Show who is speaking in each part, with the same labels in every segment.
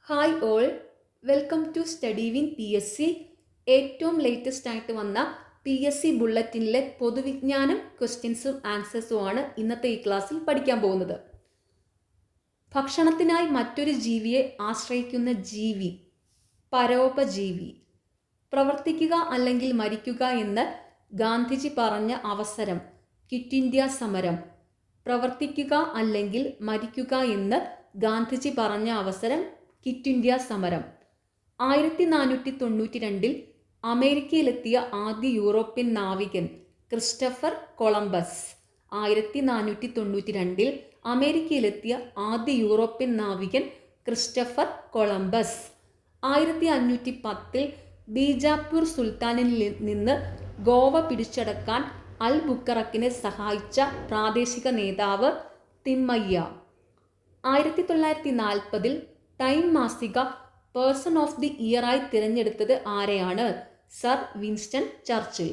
Speaker 1: Hi all, welcome to study win P S C. ഏറ്റവും latest ആയിട്ട് വന്ന P S C ബുള്ളറ്റിനിലെ പൊതുവിജ്ഞാനം ക്വസ്റ്റ്യൻസും ആൻസേഴ്സും ആണ് ഇന്നത്തെ ഈ ക്ലാസ്സിൽ പഠിക്കാൻ പോകുന്നത്. ഭക്ഷണത്തിനായി മറ്റൊരു ജീവിയെ ആശ്രയിക്കുന്ന ജീവി പരോപജീവി. പ്രവർത്തിക്കുക അല്ലെങ്കിൽ മരിക്കുക എന്ന് ഗാന്ധിജി പറഞ്ഞ അവസരം ക്വിറ്റ് ഇന്ത്യ സമരം. പ്രവർത്തിക്കുക അല്ലെങ്കിൽ മരിക്കുക എന്ന് ഗാന്ധിജി പറഞ്ഞ അവസരം ക്വിറ്റ് ഇന്ത്യ സമരം. 1492 അമേരിക്കയിലെത്തിയ ആദ്യ യൂറോപ്യൻ നാവികൻ ക്രിസ്റ്റഫർ കൊളംബസ്. 1492 അമേരിക്കയിലെത്തിയ ആദ്യ യൂറോപ്യൻ നാവികൻ ക്രിസ്റ്റഫർ കൊളംബസ്. 1510 ബീജാപ്പൂർ സുൽത്താനിൽ നിന്ന് ഗോവ പിടിച്ചടക്കാൻ അൽ ബുക്കറക്കിനെ സഹായിച്ച പ്രാദേശിക നേതാവ് തിമ്മയ്യ. 1940 ടൈം മാസിക പേഴ്സൺ ഓഫ് ദി ഇയറായി തിരഞ്ഞെടുത്തത് ആരെയാണ്? Sir Winston Churchill.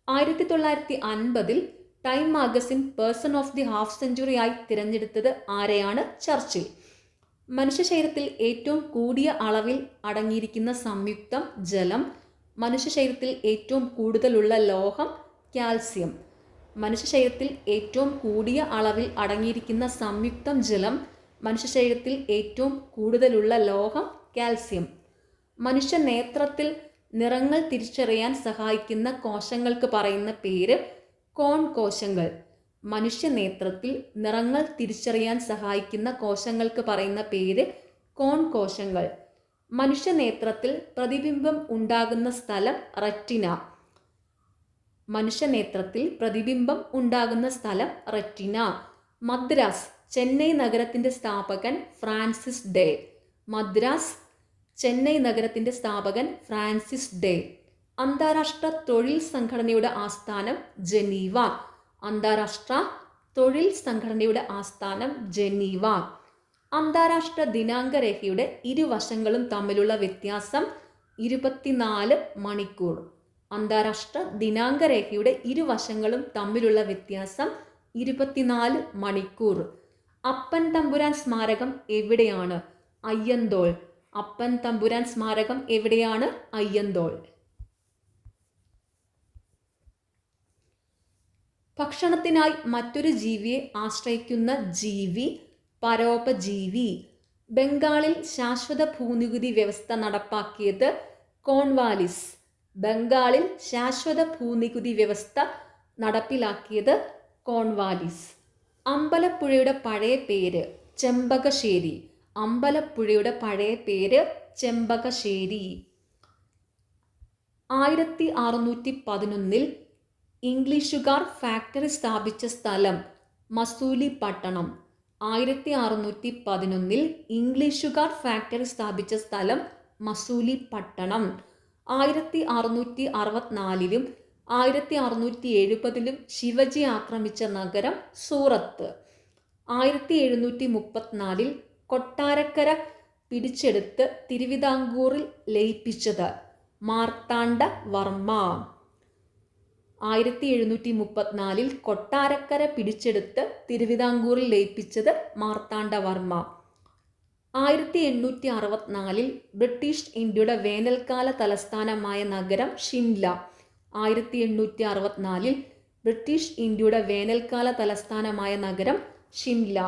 Speaker 1: 1950 time magazine person of the half century ആയി തിരഞ്ഞെടുത്തത് ആരെയാണ്? ചർച്ചിൽ. മനുഷ്യ ശരീരത്തിൽ ഏറ്റവും കൂടിയ അളവിൽ അടങ്ങിയിരിക്കുന്ന സംയുക്തം ജലം. മനുഷ്യ ശരീരത്തിൽ ഏറ്റവും കൂടുതലുള്ള ലോഹം കാൽസ്യം. മനുഷ്യ ശരീരത്തിൽ ഏറ്റവും കൂടിയ അളവിൽ അടങ്ങിയിരിക്കുന്ന സംയുക്തം ജലം. മനുഷ്യ ശരീരത്തിൽ ഏറ്റവും കൂടുതലുള്ള ലോഹം കാൽസ്യം. മനുഷ്യ നേത്രത്തിൽ നിറങ്ങൾ തിരിച്ചറിയാൻ സഹായിക്കുന്ന കോശങ്ങൾക്ക് പറയുന്ന പേര് കോൺ കോശങ്ങൾ. മനുഷ്യ നേത്രത്തിൽ നിറങ്ങൾ തിരിച്ചറിയാൻ സഹായിക്കുന്ന കോശങ്ങൾക്ക് പറയുന്ന പേര് കോൺ കോശങ്ങൾ. മനുഷ്യ നേത്രത്തിൽ പ്രതിബിംബം ഉണ്ടാകുന്ന സ്ഥലം റെറ്റിന. മനുഷ്യ നേത്രത്തിൽ പ്രതിബിംബം ഉണ്ടാകുന്ന സ്ഥലം റെറ്റിന. മദ്രാസ് ചെന്നൈ നഗരത്തിന്റെ സ്ഥാപകൻ ഫ്രാൻസിസ് ഡേ. മദ്രാസ് ചെന്നൈ നഗരത്തിന്റെ സ്ഥാപകൻ ഫ്രാൻസിസ് ഡേ. അന്താരാഷ്ട്ര തൊഴിൽ സംഘടനയുടെ ആസ്ഥാനം ജനീവ. അന്താരാഷ്ട്ര തൊഴിൽ സംഘടനയുടെ ആസ്ഥാനം ജനീവ. അന്താരാഷ്ട്ര ദിനാങ്ക രേഖയുടെ ഇരുവശങ്ങളും തമ്മിലുള്ള വ്യത്യാസം 24 മണിക്കൂർ. അന്താരാഷ്ട്ര ദിനാങ്ക രേഖയുടെ ഇരുവശങ്ങളും തമ്മിലുള്ള വ്യത്യാസം 24 മണിക്കൂർ. അപ്പൻ തമ്പുരാൻ സ്മാരകം എവിടെയാണ്? അയ്യന്തോൾ. അപ്പൻ തമ്പുരാൻ സ്മാരകം എവിടെയാണ്? അയ്യന്തോൾ. ഭക്ഷണത്തിനായി മറ്റൊരു ജീവിയെ ആശ്രയിക്കുന്ന ജീവി പരോപജീവി. ബംഗാളിൽ ശാശ്വത ഭൂനികുതി വ്യവസ്ഥ നടപ്പാക്കിയത് കോൺവാലിസ്. ബംഗാളിൽ ശാശ്വത ഭൂനികുതി വ്യവസ്ഥ നടപ്പിലാക്കിയത് കോൺവാലിസ്. അമ്പലപ്പുഴയുടെ പഴയ പേര് ചെമ്പകശ്ശേരി. അമ്പലപ്പുഴയുടെ പഴയ പേര് ചെമ്പകശ്ശേരി. 1611 ഇംഗ്ലീഷുകാർ ഫാക്ടറി സ്ഥാപിച്ച സ്ഥലം മസൂലിപട്ടണം. 1611 ഇംഗ്ലീഷുകാർ ഫാക്ടറി സ്ഥാപിച്ച സ്ഥലം മസൂലിപട്ടണം. 1664 1670 ശിവജി ആക്രമിച്ച നഗരം സൂറത്ത്. 1734 കൊട്ടാരക്കര പിടിച്ചെടുത്ത് തിരുവിതാംകൂറിൽ ലയിപ്പിച്ചത് മാർത്താണ്ഡ വർമ്മ. 1734 കൊട്ടാരക്കര പിടിച്ചെടുത്ത് തിരുവിതാംകൂറിൽ ലയിപ്പിച്ചത് മാർത്താണ്ഡവർമ്മ. 1864 ബ്രിട്ടീഷ് ഇന്ത്യയുടെ വേനൽക്കാല തലസ്ഥാനമായ നഗരം ഷിംല. 1864 ബ്രിട്ടീഷ് ഇന്ത്യയുടെ വേനൽക്കാല തലസ്ഥാനമായ നഗരം ഷിംല.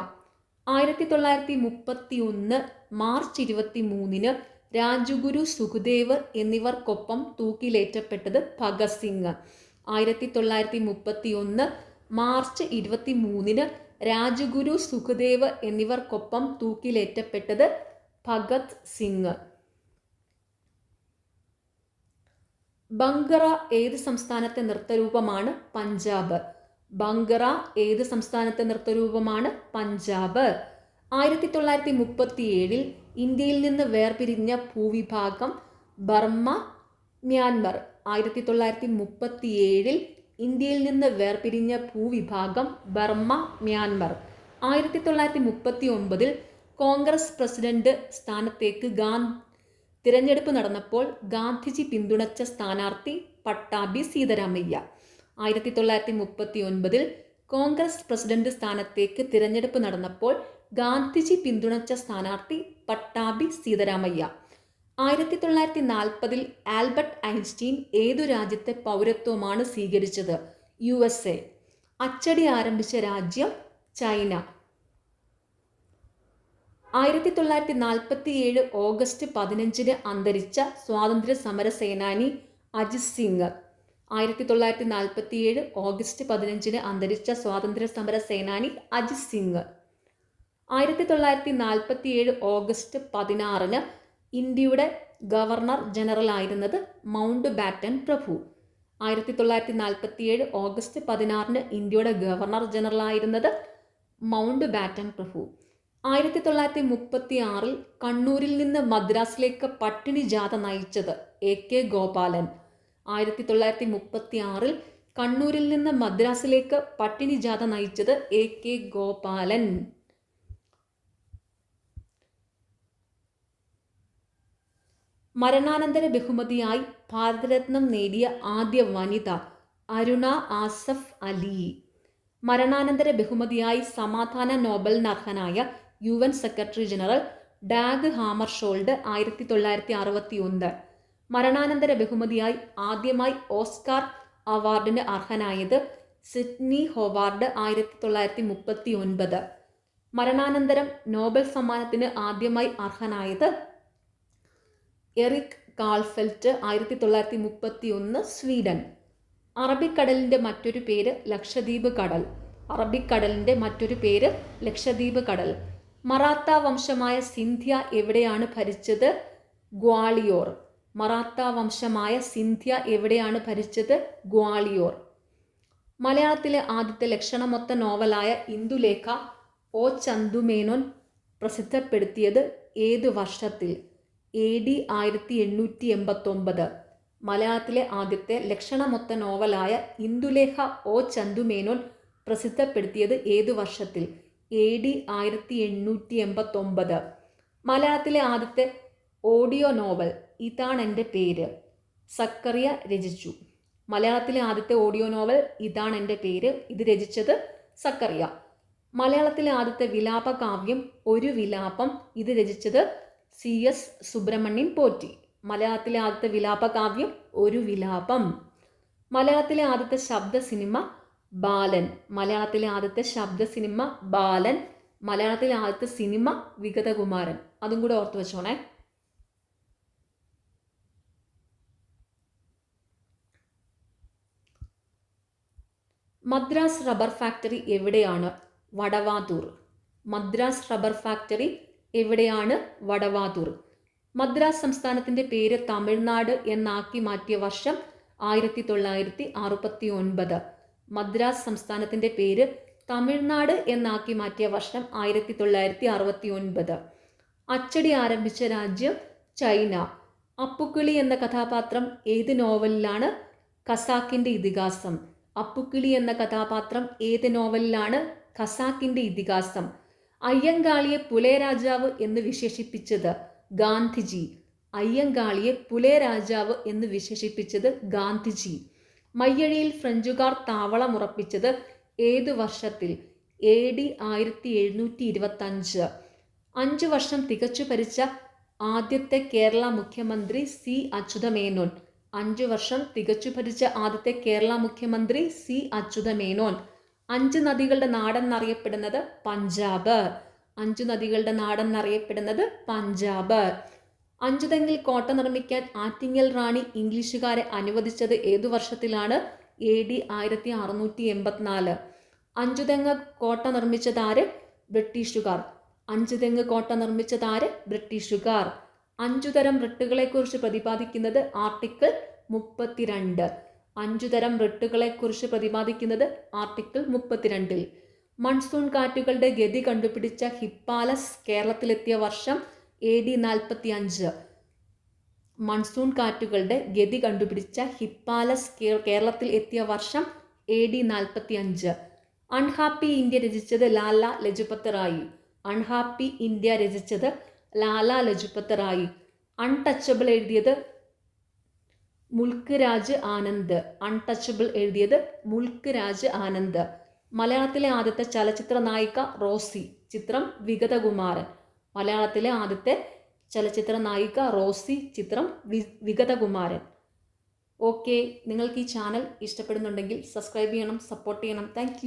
Speaker 1: 1931 മാർച്ച് 23 രാജഗുരു സുഖദേവ് എന്നിവർക്കൊപ്പം തൂക്കിലേറ്റപ്പെട്ടത് ഭഗത് സിംഗ്. 1931 മാർച്ച് 23 രാജഗുരു സുഖദേവ് എന്നിവർക്കൊപ്പം തൂക്കിലേറ്റപ്പെട്ടത് ഭഗത് സിംഗ്. ബങ്കറ ഏത് സംസ്ഥാനത്തെ നൃത്തരൂപമാണ്? പഞ്ചാബ്. ബങ്കറ ഏത് സംസ്ഥാനത്തെ നൃത്തരൂപമാണ്? പഞ്ചാബ്. 1937 ഇന്ത്യയിൽ നിന്ന് വേർപിരിഞ്ഞ ഭൂവിഭാഗം ബർമ്മ, മ്യാൻമർ. 1937 ഇന്ത്യയിൽ നിന്ന് വേർപിരിഞ്ഞ ഭൂവിഭാഗം ബർമ്മ, മ്യാൻമർ. 1939 കോൺഗ്രസ് പ്രസിഡന്റ് സ്ഥാനത്തേക്ക് തിരഞ്ഞെടുപ്പ് നടന്നപ്പോൾ ഗാന്ധിജി പിന്തുണച്ച സ്ഥാനാർത്ഥി പട്ടാഭി സീതാരാമയ്യ. 1939 കോൺഗ്രസ് പ്രസിഡന്റ് സ്ഥാനത്തേക്ക് തിരഞ്ഞെടുപ്പ് നടന്നപ്പോൾ ഗാന്ധിജി പിന്തുണച്ച സ്ഥാനാർത്ഥി പട്ടാഭി സീതാരാമയ്യ. 1940 ആൽബർട്ട് ഐൻസ്റ്റീൻ ഏതു രാജ്യത്തെ പൗരത്വമാണ് സ്വീകരിച്ചത്? USA. അച്ചടി ആരംഭിച്ച രാജ്യം ചൈന. 1947 ഓഗസ്റ്റ് 15 അന്തരിച്ച സ്വാതന്ത്ര്യ സമര സേനാനി അജിത് സിംഗ്. 1947 ഓഗസ്റ്റ് 15 അന്തരിച്ച സ്വാതന്ത്ര്യ സമര സേനാനി അജിത് സിംഗ്. 1947 ഓഗസ്റ്റ് 16 ഇന്ത്യയുടെ ഗവർണർ ജനറൽ ആയിരുന്നത് മൗണ്ട് ബാറ്റൻ പ്രഭു. 1947 ഓഗസ്റ്റ് 16 ഇന്ത്യയുടെ ഗവർണർ ജനറൽ ആയിരുന്നത് മൗണ്ട് ബാറ്റൻ പ്രഭു. 1936 കണ്ണൂരിൽ നിന്ന് മദ്രാസിലേക്ക് പട്ടിണി ജാഥ നയിച്ചത് AK ഗോപാലൻ. 1936 കണ്ണൂരിൽ നിന്ന് മദ്രാസിലേക്ക് പട്ടിണി ജാഥ നയിച്ചത് AK ഗോപാലൻ. മരണാനന്തര ബഹുമതിയായി ഭാരതരത്നം നേടിയ ആദ്യ വനിത അരുണ ആസഫ് അലി. മരണാനന്തര ബഹുമതിയായി സമാധാന നോബലിന് അർഹനായ UN സെക്രട്ടറി ജനറൽ ഡാഗ് ഹാമർഷോൾഡ് 1961. മരണാനന്തര ബഹുമതിയായി ആദ്യമായി ഓസ്കാർ അവാർഡിന് അർഹനായത് സിഡ്നി ഹൊവാർഡ് 1939. മരണാനന്തരം നോബൽ സമ്മാനത്തിന് ആദ്യമായി അർഹനായത് എറിക് കാൾഫെൽറ്റ് 1931 സ്വീഡൻ. അറബിക്കടലിൻ്റെ മറ്റൊരു പേര് ലക്ഷദ്വീപ് കടൽ. അറബിക്കടലിൻ്റെ മറ്റൊരു പേര് ലക്ഷദ്വീപ് കടൽ. മറാത്ത വംശമായ സിന്ധ്യ എവിടെയാണ് ഭരിച്ചത്? ഗ്വാളിയോർ. മറാത്ത വംശമായ സിന്ധ്യ എവിടെയാണ് ഭരിച്ചത്? ഗ്വാളിയോർ. മലയാളത്തിലെ ആദ്യത്തെ ലക്ഷണമൊത്ത നോവലായ ഇന്ദുലേഖ O ചന്തുമേനോൻ പ്രസിദ്ധപ്പെടുത്തിയത് ഏത് വർഷത്തിൽ? AD 1889. മലയാളത്തിലെ ആദ്യത്തെ ലക്ഷണമൊത്ത നോവലായ ഇന്ദുലേഖ O ചന്തുമേനോൻ പ്രസിദ്ധപ്പെടുത്തിയത് ഏതു വർഷത്തിൽ? AD 1889. മലയാളത്തിലെ ആദ്യത്തെ ഓഡിയോ നോവൽ ഇതാണെൻ്റെ പേര് സക്കറിയ രചിച്ചു. മലയാളത്തിലെ ആദ്യത്തെ ഓഡിയോ നോവൽ ഇതാണെൻ്റെ പേര്, ഇത് രചിച്ചത് സക്കറിയ. മലയാളത്തിലെ ആദ്യത്തെ വിലാപകാവ്യം ഒരു വിലാപം, ഇത് രചിച്ചത് CS സുബ്രഹ്മണ്യൻ പോറ്റി. മലയാളത്തിലെ ആദ്യത്തെ വിലാപകാവ്യം ഒരു വിലാപം. മലയാളത്തിലെ ആദ്യത്തെ ശബ്ദ സിനിമ ബാലൻ. മലയാളത്തിലെ ആദ്യത്തെ ശബ്ദ സിനിമ ബാലൻ. മലയാളത്തിലെ ആദ്യത്തെ സിനിമ വിഗതകുമാരൻ. അതും കൂടെ ഓർത്തു വെച്ചോണേ. മദ്രാസ് റബ്ബർ ഫാക്ടറി എവിടെയാണ്? വടവാതൂർ. മദ്രാസ് റബ്ബർ ഫാക്ടറി എവിടെയാണ്? വടവാതൂർ. മദ്രാസ് സംസ്ഥാനത്തിൻ്റെ പേര് തമിഴ്നാട് എന്നാക്കി മാറ്റിയ വർഷം 1969. മദ്രാസ് സംസ്ഥാനത്തിൻ്റെ പേര് തമിഴ്നാട് എന്നാക്കി മാറ്റിയ വർഷം 1969. അച്ചടി ആരംഭിച്ച രാജ്യം ചൈന. അപ്പുക്കിളി എന്ന കഥാപാത്രം ഏത് നോവലിലാണ്? ഖസാക്കിൻ്റെ ഇതിഹാസം. അപ്പുക്കിളി എന്ന കഥാപാത്രം ഏത് നോവലിലാണ്? ഖസാക്കിൻ്റെ ഇതിഹാസം. അയ്യങ്കാളിയെ പുലയ രാജാവ് എന്ന് വിശേഷിപ്പിച്ചത് ഗാന്ധിജി. അയ്യങ്കാളിയെ പുലയ രാജാവ് എന്ന് വിശേഷിപ്പിച്ചത് ഗാന്ധിജി. മയ്യഴിയിൽ ഫ്രഞ്ചുകാർ താവളമുറപ്പിച്ചത് ഏതു വർഷത്തിൽ? AD 1725. 5 വർഷം തികച്ചു ഭരിച്ച ആദ്യത്തെ കേരള മുഖ്യമന്ത്രി C അച്യുതമേനോൻ. 5 വർഷം തികച്ചു ഭരിച്ച ആദ്യത്തെ കേരള മുഖ്യമന്ത്രി C അച്യുതമേനോൻ. 5 നദികളുടെ നാടെന്നറിയപ്പെടുന്നത് പഞ്ചാബ്. 5 നദികളുടെ നാടെന്നറിയപ്പെടുന്നത് പഞ്ചാബ്. അഞ്ചുതെങ്ങിൽ കോട്ട നിർമ്മിക്കാൻ ആറ്റിങ്ങൽ റാണി ഇംഗ്ലീഷുകാരെ അനുവദിച്ചത് ഏതു വർഷത്തിലാണ്? AD 1684. അഞ്ചുതെങ്ങ് കോട്ട നിർമ്മിച്ചതാര്? ബ്രിട്ടീഷുകാർ. അഞ്ചുതെങ്ങ് കോട്ട നിർമ്മിച്ചതാര്? ബ്രിട്ടീഷുകാർ. 5 തരം റിട്ടുകളെക്കുറിച്ച് പ്രതിപാദിക്കുന്നത് ആർട്ടിക്കിൾ 32. 5 തരം റിട്ടുകളെക്കുറിച്ച് പ്രതിപാദിക്കുന്നത് ആർട്ടിക്കിൾ 32. മൺസൂൺ കാറ്റുകളുടെ ഗതി കണ്ടുപിടിച്ച ഹിപ്പാലസ് കേരളത്തിലെത്തിയ വർഷം AD 45. മൺസൂൺ കാറ്റുകളുടെ ഗതി കണ്ടുപിടിച്ച ഹിപ്പാലസ് കേരളത്തിൽ എത്തിയ വർഷം AD 45. അൺഹാപ്പി ഇന്ത്യ രചിച്ചത് ലാല ലജ്പത് റായി. അൺഹാപ്പി ഇന്ത്യ രചിച്ചത് ലാല ലജ്പത് റായി. അൺടച്ചബിൾ എഴുതിയത് മുൽക്ക് രാജ് ആനന്ദ്. അൺടച്ചബിൾ എഴുതിയത് മുൽക്ക് രാജ് ആനന്ദ്. മലയാളത്തിലെ ആദ്യത്തെ ചലച്ചിത്ര നായിക റോസി. ചിത്രം വിഗതകുമാരൻ. മലയാളത്തിലെ ആദ്യത്തെ ചലച്ചിത്ര നായിക റോസി, ചിത്രം വിഗതകുമാരൻ. ഓക്കെ, നിങ്ങൾക്ക് ഈ ചാനൽ ഇഷ്ടപ്പെടുന്നുണ്ടെങ്കിൽ സബ്സ്ക്രൈബ് ചെയ്യണം, സപ്പോർട്ട് ചെയ്യണം. താങ്ക്